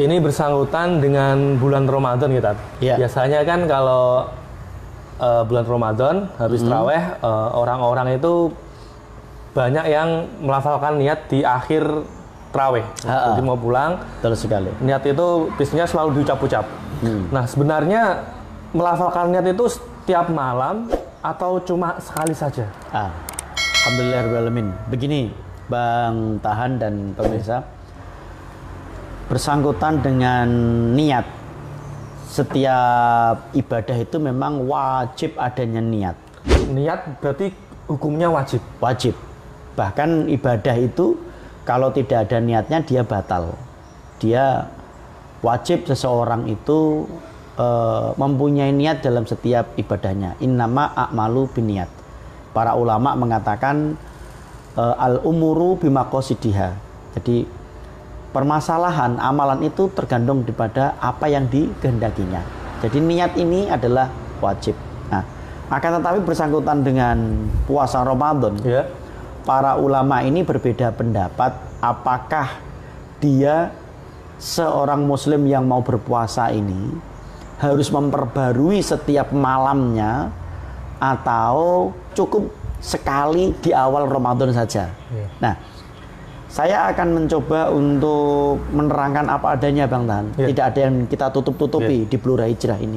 Ini bersangkutan dengan bulan Ramadan kita. Ya. Biasanya kan kalau bulan Ramadan habis taraweh, orang-orang itu banyak yang melafalkan niat di akhir taraweh. Jadi mau pulang, Betul sekali. niat itu biasanya selalu diucap-ucap. Nah, sebenarnya melafalkan niat itu setiap malam atau cuma sekali saja? Alhamdulillahirrahmanirrahim. Begini, Bang Tahan dan pemirsa, bersangkutan dengan niat. Setiap ibadah itu memang wajib adanya niat. Niat berarti hukumnya wajib? Wajib. Bahkan ibadah itu kalau tidak ada niatnya dia batal. Dia wajib seseorang itu mempunyai niat dalam setiap ibadahnya. Innama a'malu biniat. Para ulama mengatakan al-umuru bimaqasidiha. Jadi permasalahan amalan itu tergantung daripada apa yang dikehendakinya. Jadi niat ini adalah wajib. Nah, akan tetapi bersangkutan dengan puasa Ramadan, para ulama ini berbeda pendapat apakah dia seorang muslim yang mau berpuasa ini harus memperbarui setiap malamnya atau cukup sekali di awal Ramadan saja. Nah, saya akan mencoba untuk menerangkan apa adanya, Bang Tan. Tidak ada yang kita tutup-tutupi di Blora Hijrah ini.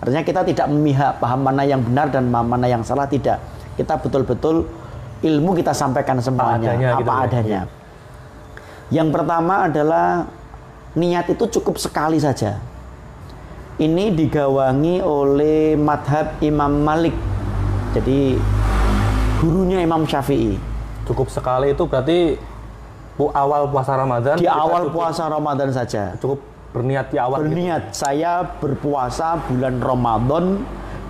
Artinya kita tidak memihak paham mana yang benar dan mana yang salah, tidak. Kita betul-betul ilmu kita sampaikan semuanya, apa adanya. Yang pertama adalah niat itu cukup sekali saja. Ini digawangi oleh madhab Imam Malik. Jadi gurunya Imam Syafi'i. Cukup sekali itu berarti awal puasa Ramadan. Di awal puasa Ramadan saja. Cukup berniat di awal. Berniat, saya berpuasa bulan Ramadan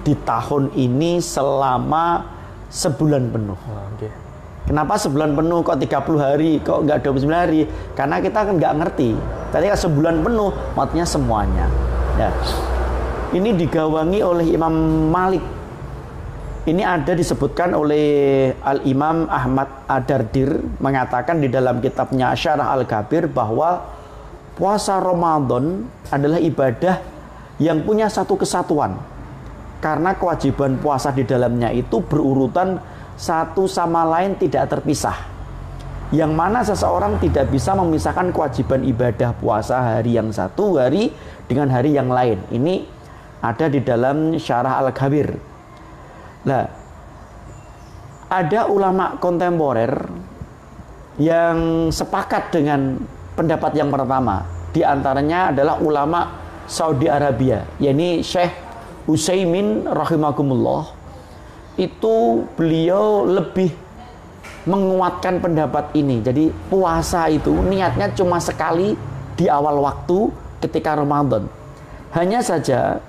di tahun ini selama sebulan penuh. Kenapa sebulan penuh kok 30 hari, kok nggak 29 hari? Karena kita kan nggak ngerti. Tadi sebulan penuh, maksudnya semuanya. Ya. Ini digawangi oleh Imam Malik. Ini ada disebutkan oleh Al-Imam Ahmad Ad-Dardir, mengatakan di dalam kitabnya Syarah Al-Kabir bahwa puasa Ramadan adalah ibadah yang punya satu kesatuan. Karena kewajiban puasa di dalamnya itu berurutan satu sama lain tidak terpisah. Yang mana seseorang tidak bisa memisahkan kewajiban ibadah puasa hari yang satu hari dengan hari yang lain. Ini ada di dalam Syarah Al-Kabir. Nah, ada ulama kontemporer yang sepakat dengan pendapat yang pertama. Di antaranya adalah ulama Saudi Arabia, yakni Syekh Utsaimin rahimakumullah. Itu beliau lebih menguatkan pendapat ini. Jadi puasa itu niatnya cuma sekali di awal waktu ketika Ramadan. Hanya saja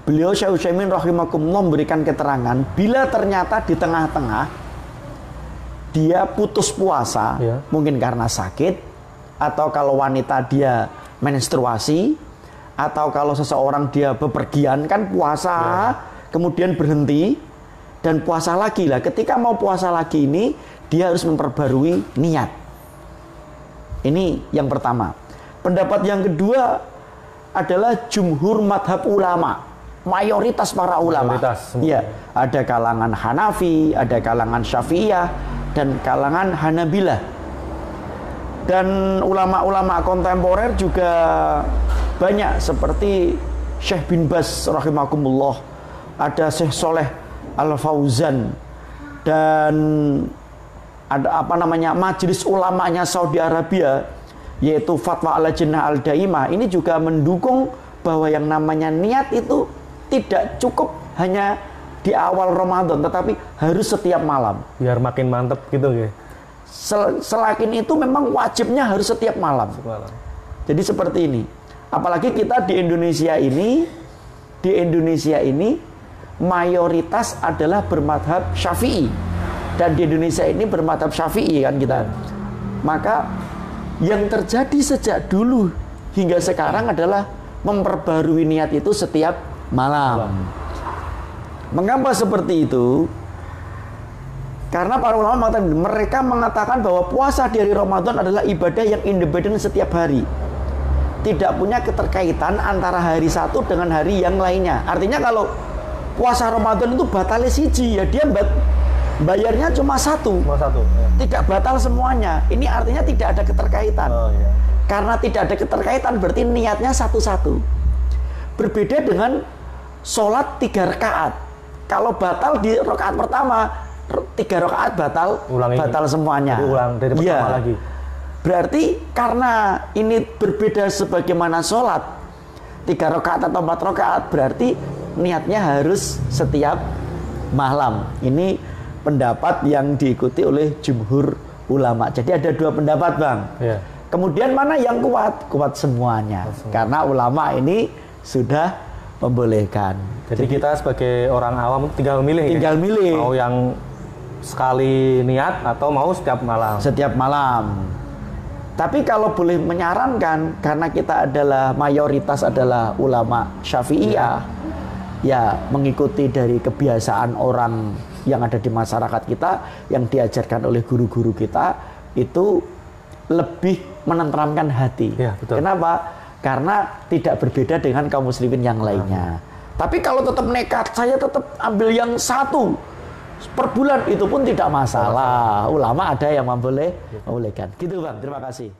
beliau Syekh Utsaimin rahimakumullah memberikan keterangan bila ternyata di tengah-tengah dia putus puasa, mungkin karena sakit, atau kalau wanita dia menstruasi, atau kalau seseorang dia bepergian kan puasa, kemudian berhenti dan puasa lagi lah. Ketika mau puasa lagi ini dia harus memperbarui niat. Ini yang pertama. Pendapat yang kedua adalah jumhur madhab ulama. Mayoritas para ulama. Ya, ada kalangan Hanafi, ada kalangan Syafi'iyah, dan kalangan Hanabilah. Dan ulama-ulama kontemporer juga banyak seperti Syekh bin Baz rahimakumullah, ada Syekh Soleh Al-Fauzan, dan ada majelis ulamanya Saudi Arabia, yaitu Fatwa Al-Lajnah Al-Daimah. Ini juga mendukung bahwa yang namanya niat itu tidak cukup hanya di awal Ramadan, tetapi harus setiap malam. Biar makin mantep gitu ya. Selain itu memang wajibnya harus setiap malam. Jadi seperti ini. Apalagi kita di Indonesia ini mayoritas adalah bermadhab Syafi'i. Dan di Indonesia ini bermadhab Syafi'i kan kita. Maka yang terjadi sejak dulu hingga sekarang adalah memperbarui niat itu setiap malam. Mengapa seperti itu? Karena para ulama mereka mengatakan bahwa puasa di hari Ramadan adalah ibadah yang independen setiap hari. tidak punya keterkaitan antara hari satu dengan hari yang lainnya. Artinya kalau puasa Ramadan itu batalnya siji, ya dia bayarnya cuma satu. Cuma satu. Ya. Tidak batal semuanya. Ini artinya tidak ada keterkaitan. Oh, iya. Karena tidak ada keterkaitan berarti niatnya satu-satu. Berbeda dengan sholat 3 rakaat. Kalau batal di rakaat pertama, 3 rakaat batal semuanya. Jadi ulang dari pertama lagi. Berarti karena ini berbeda sebagaimana sholat 3 rakaat atau 4 rakaat, berarti niatnya harus setiap malam. Ini pendapat yang diikuti oleh jumhur ulama. Jadi ada 2 pendapat, Bang. Yeah. Kemudian mana yang kuat? Kuat semuanya. Karena ulama ini sudah membolehkan. Jadi kita sebagai orang awam tinggal milih. Tinggal milih. Mau yang sekali niat atau mau setiap malam. Setiap malam. Tapi kalau boleh menyarankan, karena kita adalah mayoritas adalah ulama Syafi'iyah, ya mengikuti dari kebiasaan orang yang ada di masyarakat kita, yang diajarkan oleh guru-guru kita, itu lebih menenteramkan hati. Ya, betul. Kenapa? Karena tidak berbeda dengan kaum muslimin yang lainnya. Tapi kalau tetap nekat, saya tetap ambil yang satu per bulan, itu pun tidak masalah. Ulama ada yang membolehkan. Gitu, Bang. Terima kasih.